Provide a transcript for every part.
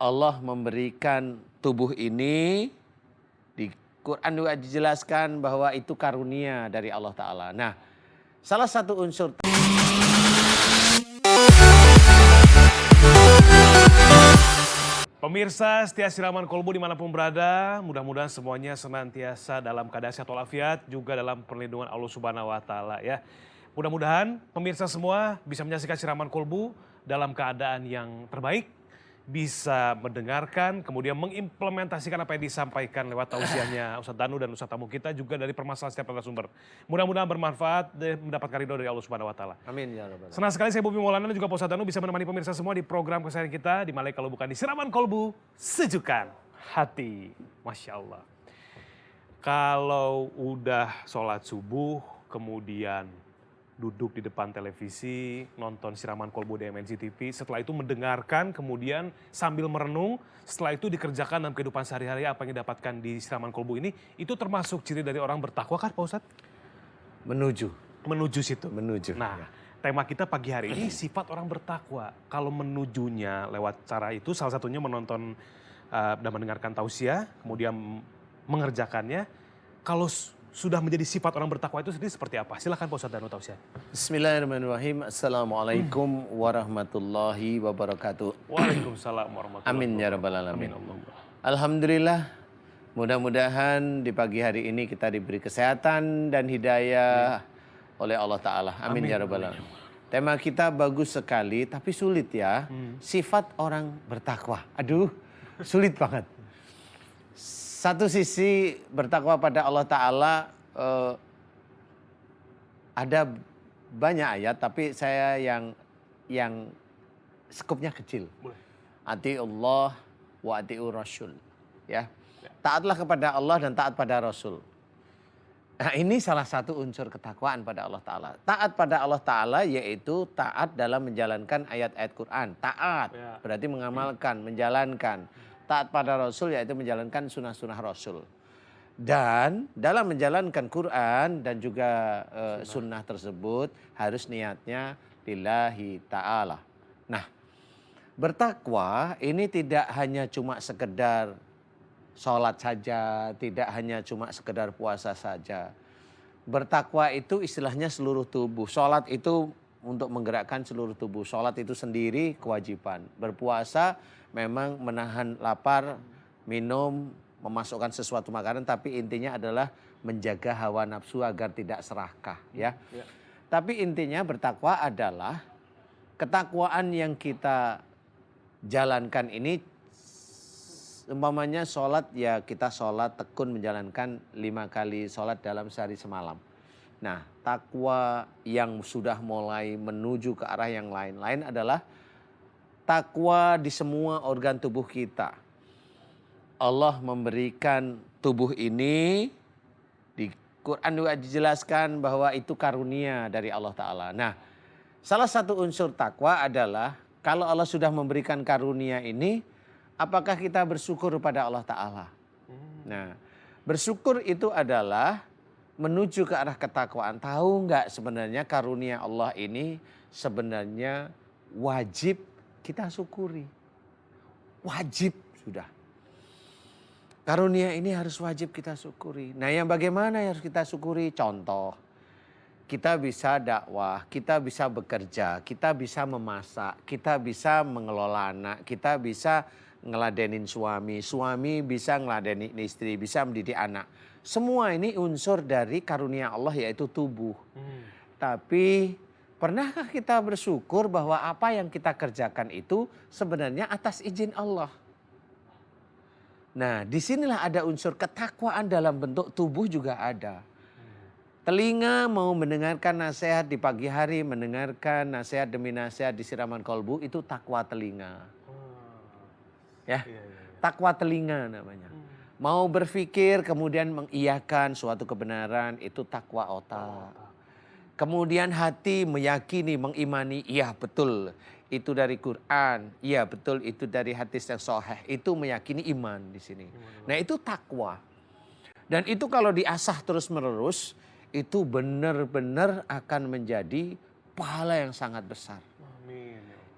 Allah memberikan tubuh ini, di Quran juga dijelaskan bahwa itu karunia dari Allah Ta'ala. Nah, salah satu unsur pemirsa setia Siraman Kolbu dimanapun berada, mudah-mudahan semuanya senantiasa dalam keadaan sehat walafiat, juga dalam perlindungan Allah Subhanahu wa Ta'ala ya. Mudah-mudahan pemirsa semua bisa menyaksikan Siraman Kolbu dalam keadaan yang terbaik, bisa mendengarkan, kemudian mengimplementasikan apa yang disampaikan lewat tausiahnya Ustadz Danu dan Ustadz tamu kita, juga dari permasalahan setiap narasumber. Mudah-mudahan bermanfaat dan mendapatkan ridho dari Allah Subhanahu wa Ta'ala. Amin ya Rabbal alamin. Senang sekali saya Bobi Maulana dan juga Pak Ustadz Danu bisa menemani pemirsa semua di program kesayangan kita, di mana kalau bukan di Siraman Kolbu, sejukkan hati. Masya Allah. Kalau udah sholat subuh, kemudian duduk di depan televisi, nonton Siraman Kolbu di MNC TV, setelah itu mendengarkan, kemudian sambil merenung, setelah itu dikerjakan dalam kehidupan sehari-hari apa yang didapatkan di Siraman Kolbu ini, itu termasuk ciri dari orang bertakwa kan Pak Ustadz? Menuju situ. Menuju. Nah, tema kita pagi hari ini sifat orang bertakwa. Kalau menujunya lewat cara itu, salah satunya menonton dan mendengarkan tausiah, kemudian mengerjakannya. Kalau sudah menjadi sifat orang bertakwa itu sendiri seperti apa? Silakan Pak Ustadz Danu tausiah. Bismillahirrahmanirrahim. Assalamualaikum warahmatullahi wabarakatuh. Waalaikumsalam warahmatullahi wabarakatuh. Amin ya Rabbal alamin. Amin. Alhamdulillah, mudah-mudahan di pagi hari ini kita diberi kesehatan dan hidayah oleh Allah Ta'ala. Amin ya Rabbal alamin. Tema kita bagus sekali, tapi sulit ya. Sifat orang bertakwa. Aduh, sulit banget. Satu sisi bertakwa pada Allah Ta'ala, ada banyak ayat, tapi saya yang skupnya kecil. Ati Allah wa ati'ur Rasul. Ya. Taatlah kepada Allah dan taat pada Rasul. Nah, ini salah satu unsur ketakwaan pada Allah Ta'ala. Taat pada Allah Ta'ala yaitu taat dalam menjalankan ayat-ayat Quran. Taat berarti mengamalkan, menjalankan. Taat pada Rasul yaitu menjalankan sunnah-sunnah Rasul. Dan dalam menjalankan Quran dan juga sunnah tersebut harus niatnya lillahi ta'ala. Nah, bertakwa ini tidak hanya cuma sekedar sholat saja, tidak hanya cuma sekedar puasa saja. Bertakwa itu istilahnya seluruh tubuh. Sholat itu untuk menggerakkan seluruh tubuh. Sholat itu sendiri kewajiban. Berpuasa memang menahan lapar, minum, memasukkan sesuatu makanan, tapi intinya adalah menjaga hawa nafsu agar tidak serakah. Ya. Tapi intinya bertakwa adalah ketakwaan yang kita jalankan ini, umpamanya sholat ya kita sholat tekun menjalankan 5 kali sholat dalam sehari semalam. Nah, takwa yang sudah mulai menuju ke arah yang lain-lain adalah takwa di semua organ tubuh kita. Allah memberikan tubuh ini, di Quran juga dijelaskan bahwa itu karunia dari Allah Ta'ala. Nah, salah satu unsur takwa adalah kalau Allah sudah memberikan karunia ini, apakah kita bersyukur pada Allah Ta'ala? Nah, bersyukur itu adalah menuju ke arah ketakwaan. Tahu nggak sebenarnya karunia Allah ini sebenarnya wajib kita syukuri. Wajib sudah. Karunia ini harus wajib kita syukuri. Nah, yang bagaimana yang harus kita syukuri? Contoh, kita bisa dakwah, kita bisa bekerja, kita bisa memasak, kita bisa mengelola anak, kita bisa ngeladenin suami, suami bisa ngeladenin istri, bisa mendidik anak. Semua ini unsur dari karunia Allah yaitu tubuh. Tapi pernahkah kita bersyukur bahwa apa yang kita kerjakan itu sebenarnya atas izin Allah? Nah, disinilah ada unsur ketakwaan dalam bentuk tubuh juga ada. Telinga mau mendengarkan nasihat di pagi hari, mendengarkan nasihat demi nasihat di Siraman Kolbu, itu takwa telinga. Ya, takwa telinga namanya. Mau berpikir kemudian mengiyakan suatu kebenaran, itu takwa otak. Kemudian hati meyakini, mengimani, iya betul itu dari Quran, iya betul itu dari hadis yang sahih, itu meyakini iman di sini. Nah, itu takwa. Dan itu kalau diasah terus-menerus, itu benar-benar akan menjadi pahala yang sangat besar.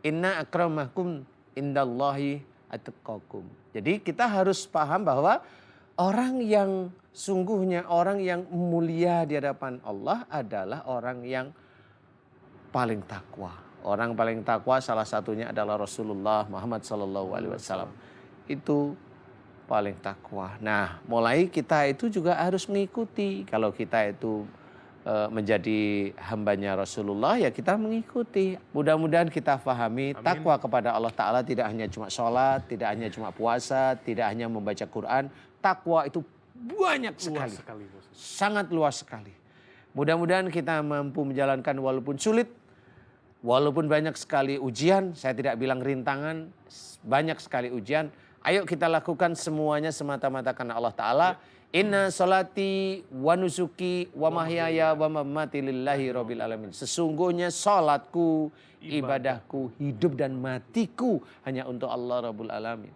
Inna akramakum indallahi atqakum. Jadi kita harus paham bahwa orang yang sungguhnya orang yang mulia di hadapan Allah adalah orang yang paling takwa. Orang paling takwa salah satunya adalah Rasulullah Muhammad SAW. Itu paling takwa. Nah, mulai kita itu juga harus mengikuti. Kalau kita itu menjadi hambanya Rasulullah, ya kita mengikuti. Mudah-mudahan kita pahami takwa kepada Allah Ta'ala tidak hanya cuma sholat, tidak hanya cuma puasa, tidak hanya membaca Quran. Takwa itu banyak sekali. Sangat luas sekali. Mudah-mudahan kita mampu menjalankan walaupun sulit, walaupun banyak sekali ujian. Saya tidak bilang rintangan, banyak sekali ujian. Ayo kita lakukan semuanya semata-mata karena Allah Ta'ala. Inna salati wa nusuki wa mahyaya wa mamati lillahi rabbil alamin. Sesungguhnya salatku, ibadahku, hidup dan matiku hanya untuk Allah Rabbul Alamin.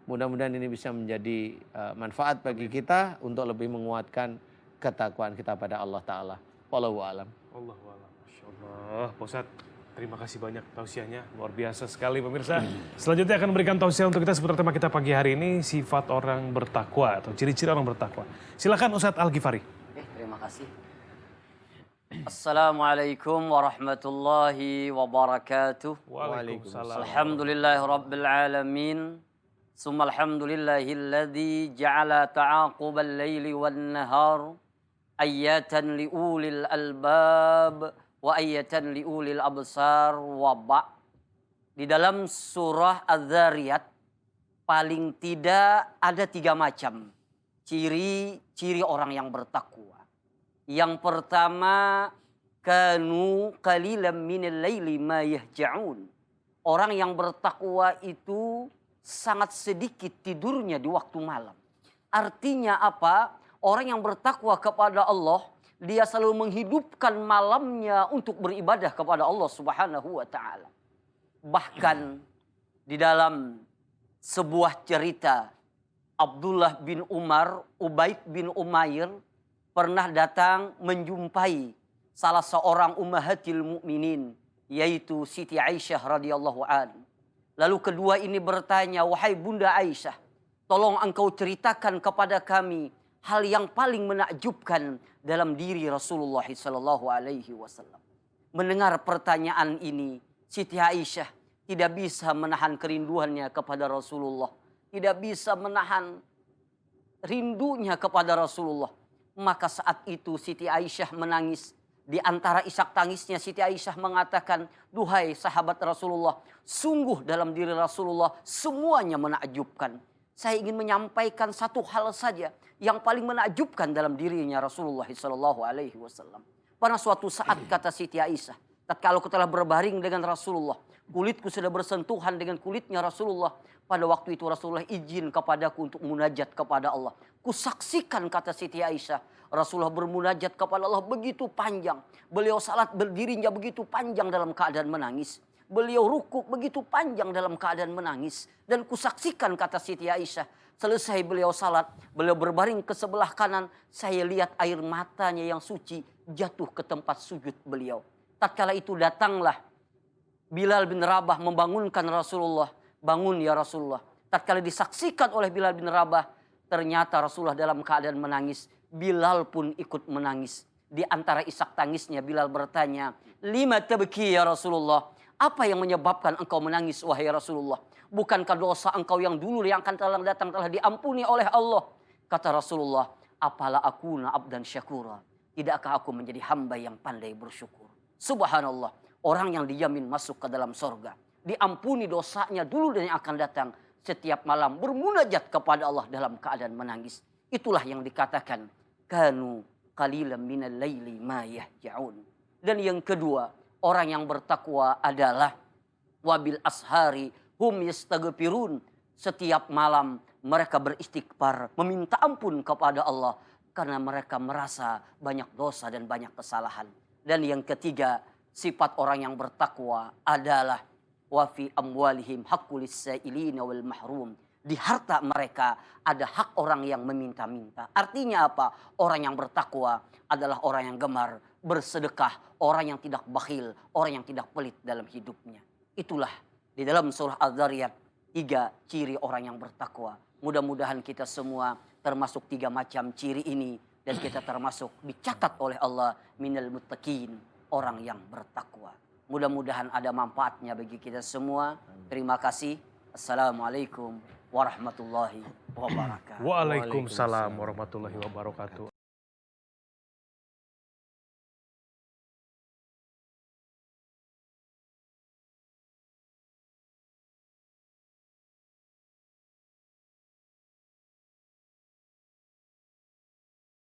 Mudah-mudahan ini bisa menjadi manfaat bagi kita untuk lebih menguatkan ketakwaan kita pada Allah Ta'ala. Wallahu a'lam. Allahu a'lam. Masya Allah. Pak Ustadz, terima kasih banyak tausiahnya. Luar biasa sekali pemirsa. Selanjutnya akan memberikan tausiah untuk kita seputar tema kita pagi hari ini. Sifat orang bertakwa atau ciri-ciri orang bertakwa. Silakan Ustadz Al-Ghifari. Terima kasih. Assalamualaikum warahmatullahi wabarakatuh. Waalaikumsalam. Alhamdulillahi rabbil alamin. Summa alhamdulillahilladzi ja'ala ta'aqubal laili wan nahar ayatan liulil albab wa ayatan liulil absar wa ba'. Di dalam surah Az-Zariyat paling tidak ada 3 macam ciri-ciri orang yang bertakwa. Yang pertama, kanu qalilan minal laili ma yahja'un. Orang yang bertakwa itu sangat sedikit tidurnya di waktu malam. Artinya apa? Orang yang bertakwa kepada Allah, dia selalu menghidupkan malamnya untuk beribadah kepada Allah Subhanahu wa taala. Bahkan di dalam sebuah cerita, Abdullah bin Umar, Ubaid bin Umair pernah datang menjumpai salah seorang ummahatil mukminin, yaitu Siti Aisyah radhiyallahu an. Lalu kedua ini bertanya, "Wahai Bunda Aisyah, tolong engkau ceritakan kepada kami hal yang paling menakjubkan dalam diri Rasulullah sallallahu alaihi wasallam." Mendengar pertanyaan ini, Siti Aisyah tidak bisa menahan kerinduannya kepada Rasulullah, tidak bisa menahan rindunya kepada Rasulullah. Maka saat itu Siti Aisyah menangis. Di antara isak tangisnya Siti Aisyah mengatakan, "Duhai sahabat Rasulullah, sungguh dalam diri Rasulullah semuanya menakjubkan. Saya ingin menyampaikan satu hal saja yang paling menakjubkan dalam dirinya Rasulullah sallallahu alaihi wasallam." Pada suatu saat kata Siti Aisyah, tatkala aku telah berbaring dengan Rasulullah, kulitku sudah bersentuhan dengan kulitnya Rasulullah. Pada waktu itu Rasulullah izin kepadaku untuk munajat kepada Allah. Kusaksikan kata Siti Aisyah, Rasulullah bermunajat kepada Allah begitu panjang. Beliau salat berdirinya begitu panjang dalam keadaan menangis. Beliau rukuk begitu panjang dalam keadaan menangis. Dan kusaksikan kata Siti Aisyah, selesai beliau salat, beliau berbaring ke sebelah kanan. Saya lihat air matanya yang suci jatuh ke tempat sujud beliau. Tatkala itu datanglah Bilal bin Rabah membangunkan Rasulullah. "Bangun ya Rasulullah." Tatkala disaksikan oleh Bilal bin Rabah, ternyata Rasulullah dalam keadaan menangis. Bilal pun ikut menangis. Di antara isak tangisnya Bilal bertanya, "Lima tabki ya Rasulullah?" Apa yang menyebabkan engkau menangis wahai Rasulullah? Bukankah dosa engkau yang dulu yang akan datang telah diampuni oleh Allah? Kata Rasulullah, "Apalah akuna abdan syakura." Tidakkah aku menjadi hamba yang pandai bersyukur? Subhanallah, orang yang dijamin masuk ke dalam sorga, diampuni dosanya dulu dan yang akan datang, setiap malam bermunajat kepada Allah dalam keadaan menangis. Itulah yang dikatakan kanu qalilan minal laili ma yahja'un. Dan yang kedua, orang yang bertakwa adalah wabil ashari hum yastaghfirun. Setiap malam mereka beristighfar, meminta ampun kepada Allah karena mereka merasa banyak dosa dan banyak kesalahan. Dan yang ketiga, sifat orang yang bertakwa adalah wa fi amwalihim haqqul lis-sa'ilina wal mahrum. Di harta mereka ada hak orang yang meminta-minta. Artinya apa? Orang yang bertakwa adalah orang yang gemar bersedekah, orang yang tidak bakhil, orang yang tidak pelit dalam hidupnya. Itulah di dalam surah Az-Zariyat 3 ciri orang yang bertakwa. Mudah-mudahan kita semua termasuk 3 macam ciri ini. Dan kita termasuk dicatat oleh Allah minal muttaqin, orang yang bertakwa. Mudah-mudahan ada manfaatnya bagi kita semua. Terima kasih. Assalamualaikum warahmatullahi wabarakatuh. Waalaikumsalam warahmatullahi wabarakatuh.